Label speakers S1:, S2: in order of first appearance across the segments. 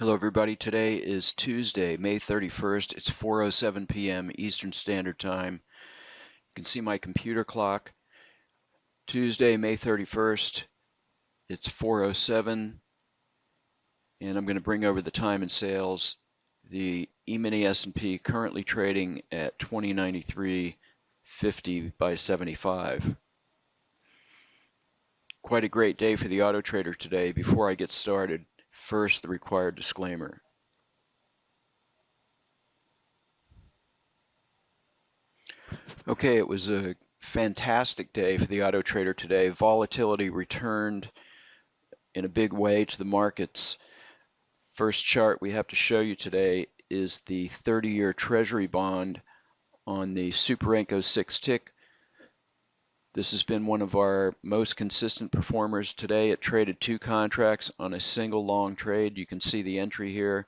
S1: Hello everybody, today is Tuesday, May 31st. It's 4:07 p.m. Eastern Standard Time. You can see my computer clock. Tuesday, May 31st, it's 4:07, and I'm going to bring over the time and sales. The E-mini S&P currently trading at 2093.50 by 75. Quite a great day for the auto trader today. Before I get started, first the required disclaimer. Okay, it was a fantastic day for the auto trader today. Volatility returned in a big way to the markets. First chart we have to show you today is the 30-year Treasury bond on the Superenco 6 tick. This has been one of our most consistent performers today. It traded two contracts on a single long trade. You can see the entry here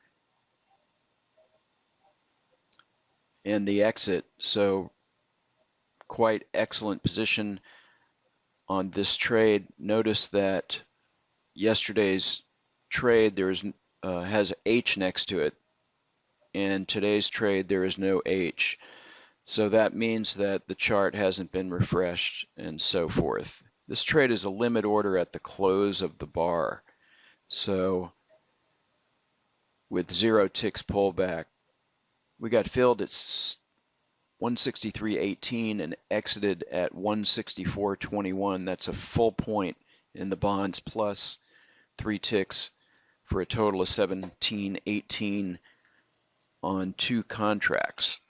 S1: and the exit. So quite excellent position on this trade. Notice that yesterday's trade has H next to it, and today's trade there is no H. So that means that the chart hasn't been refreshed and so forth. This trade is a limit order at the close of the bar. So with 0 ticks pullback, we got filled at 163.18 and exited at 164.21. That's a full point in the bonds plus 3 ticks for a total of 17.18 on two contracts.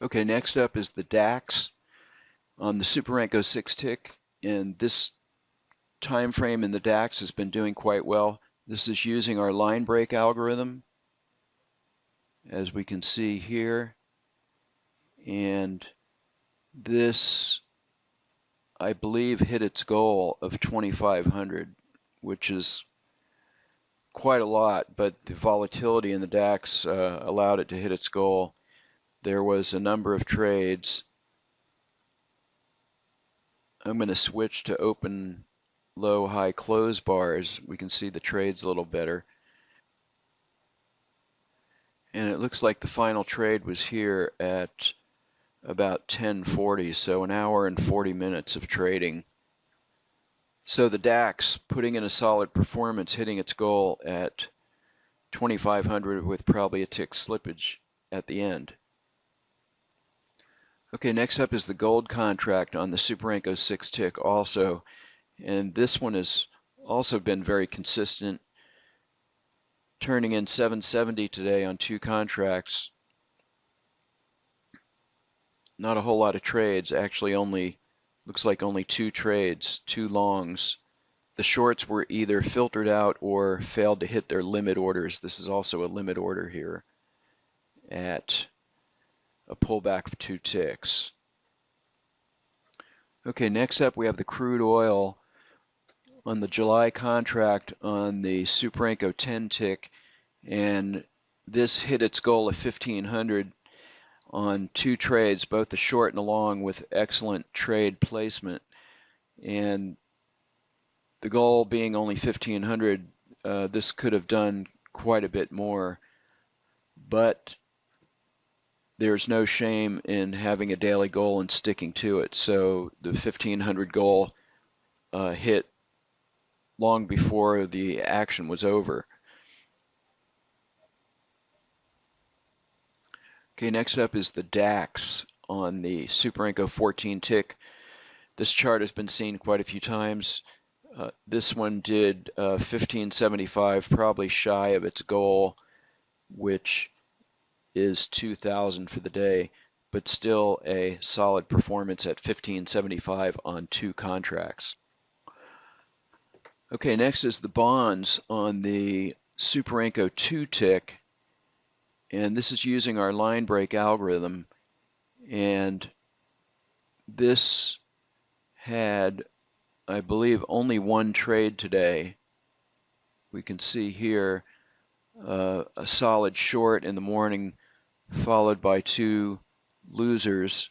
S1: Okay, next up is the DAX on the Superenco 6 tick, and this time frame in the DAX has been doing quite well. This is using our line break algorithm, as we can see here, and this, I believe, hit its goal of 2,500, which is quite a lot, but the volatility in the DAX allowed it to hit its goal. There was a number of trades. I'm going to switch to open, low, high, close bars. We can see the trades a little better. And it looks like the final trade was here at about 10:40, so an hour and 40 minutes of trading. So the DAX putting in a solid performance, hitting its goal at 2,500 with probably a tick slippage at the end. Okay, next up is the gold contract on the Superenco 6 tick also, and this one has also been very consistent, turning in 770 today on two contracts. Not a whole lot of trades, actually looks like only two trades, two longs. The shorts were either filtered out or failed to hit their limit orders. This is also a limit order here at a pullback of 2 ticks. Okay, next up we have the crude oil on the July contract on the Superenco 10 tick, and this hit its goal of 1,500 on two trades, both the short and the long, with excellent trade placement. And the goal being only 1,500, this could have done quite a bit more, but there's no shame in having a daily goal and sticking to it. So the 1,500 goal hit long before the action was over. Okay, next up is the DAX on the Superenco 14 tick. This chart has been seen quite a few times. This one did 1575, probably shy of its goal, which is 2,000 for the day, but still a solid performance at 1575 on two contracts. Okay, next is the bonds on the Superenco 2 tick, and this is using our line break algorithm, and this had, I believe, only one trade today. We can see here a solid short in the morning followed by two losers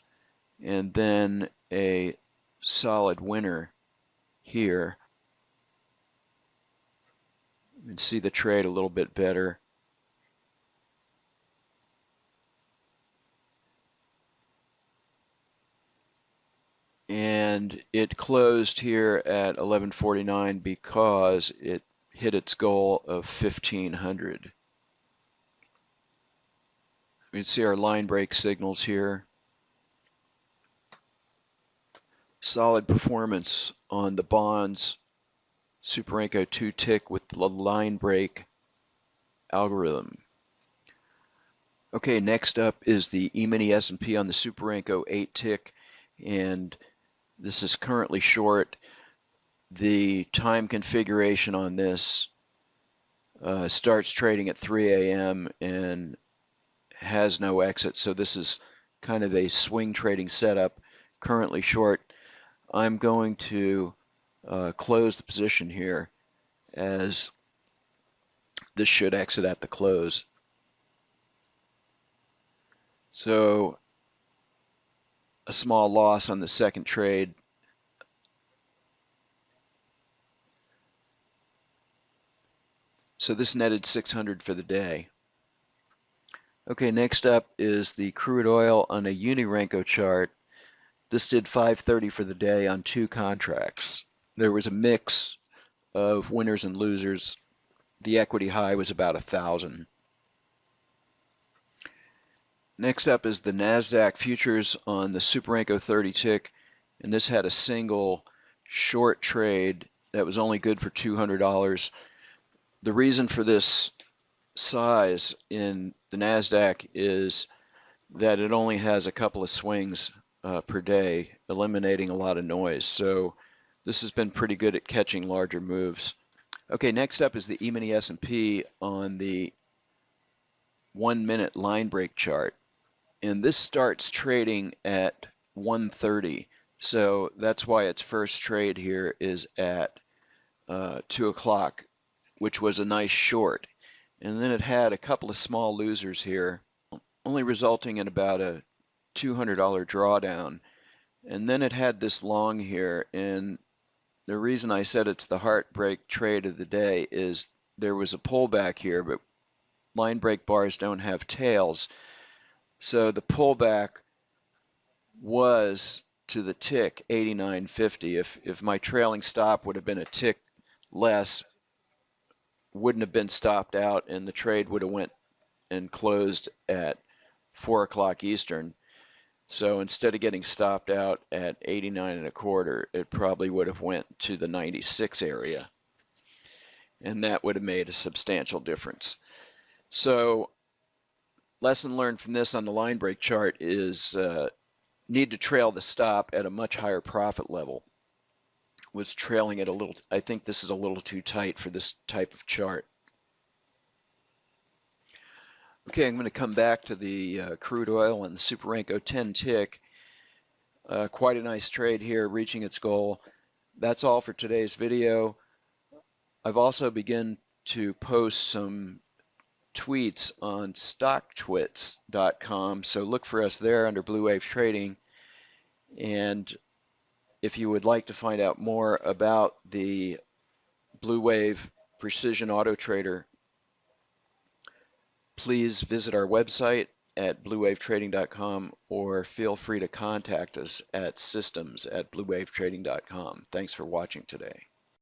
S1: and then a solid winner here. You can see the trade a little bit better. And it closed here at 11:49 because it hit its goal of 1500. You can see our line break signals here. Solid performance on the bonds Superenco 2 tick with the line break algorithm. Okay, next up is the E-mini S&P on the Superenco 8 tick, and this is currently short. The time configuration on this starts trading at 3 a.m. and has no exit, so this is kind of a swing trading setup, currently short. I'm going to close the position here, as this should exit at the close. So a small loss on the second trade. So this netted 600 for the day. Okay, next up is the crude oil on a Unirenko chart. This did 530 for the day on 2 contracts. There was a mix of winners and losers. The equity high was about 1,000. Next up is the NASDAQ futures on the Superenco 30 tick, and this had a single short trade that was only good for $200. The reason for this size in the NASDAQ is that it only has a couple of swings per day, eliminating a lot of noise. So this has been pretty good at catching larger moves. Okay, next up is the E-mini S&P on the 1-minute line break chart. And this starts trading at 1:30. So that's why its first trade here is at 2 o'clock, which was a nice short. And then it had a couple of small losers here, only resulting in about a $200 drawdown. And then it had this long here, and the reason I said it's the heartbreak trade of the day is there was a pullback here, but line break bars don't have tails. So the pullback was to the tick 89.50. If my trailing stop would have been a tick less, wouldn't have been stopped out, and the trade would have went and closed at 4 o'clock Eastern. So instead of getting stopped out at 89.25, it probably would have went to the 96 area, and that would have made a substantial difference. So lesson learned from this on the line break chart is need to trail the stop at a much higher profit level. Was trailing it a little, I think this is a little too tight for this type of chart. Okay, I'm going to come back to the crude oil and the Superenco 10 tick. Quite a nice trade here, reaching its goal. That's all for today's video. I've also begun to post some tweets on stocktwits.com, so look for us there under Blue Wave Trading. And if you would like to find out more about the Blue Wave Precision Auto Trader, please visit our website at bluewavetrading.com or feel free to contact us at systems@bluewavetrading.com. Thanks for watching today.